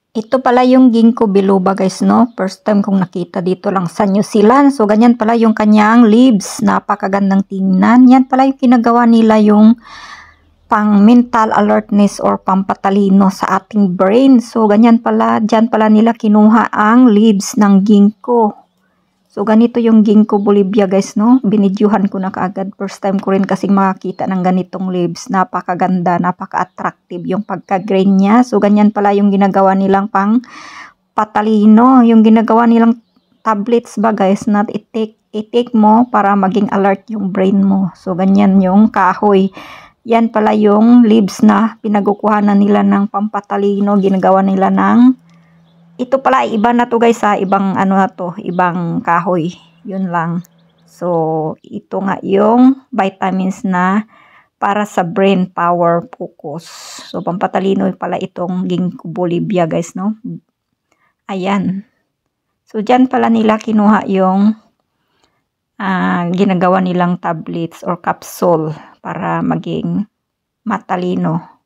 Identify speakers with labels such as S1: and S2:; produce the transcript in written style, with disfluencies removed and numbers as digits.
S1: Ito pala yung ginkgo biloba guys, no? First time kong nakita dito lang sa New Zealand. So, ganyan pala yung kanyang leaves. Napakagandang tingnan. Yan pala yung ginagawa nila yung pang mental alertness or pampatalino sa ating brain. So, ganyan pala. Diyan pala nila kinuha ang leaves ng ginkgo. So, ganito yung ginkgo Bolivia guys, no? Binidyuhan ko na kaagad. First time ko rin kasing makakita ng ganitong leaves. Napakaganda, napaka-attractive yung pagka-green niya. So, ganyan pala yung ginagawa nilang pang patalino. Yung ginagawa nilang tablets ba guys, na i-take mo para maging alert yung brain mo. So, ganyan yung kahoy. Yan pala yung leaves na pinagukuhanan nila ng pampatalino. Ginagawa nila ng ito pala, iba na to guys ha. Ibang ano na to, ibang kahoy. Yun lang. So, ito nga yung vitamins na para sa brain power focus. So, pampatalino pala itong ginkgo Bolivia guys, no? Ayan. So, dyan pala nila kinuha yung ginagawa nilang tablets or capsule para maging matalino.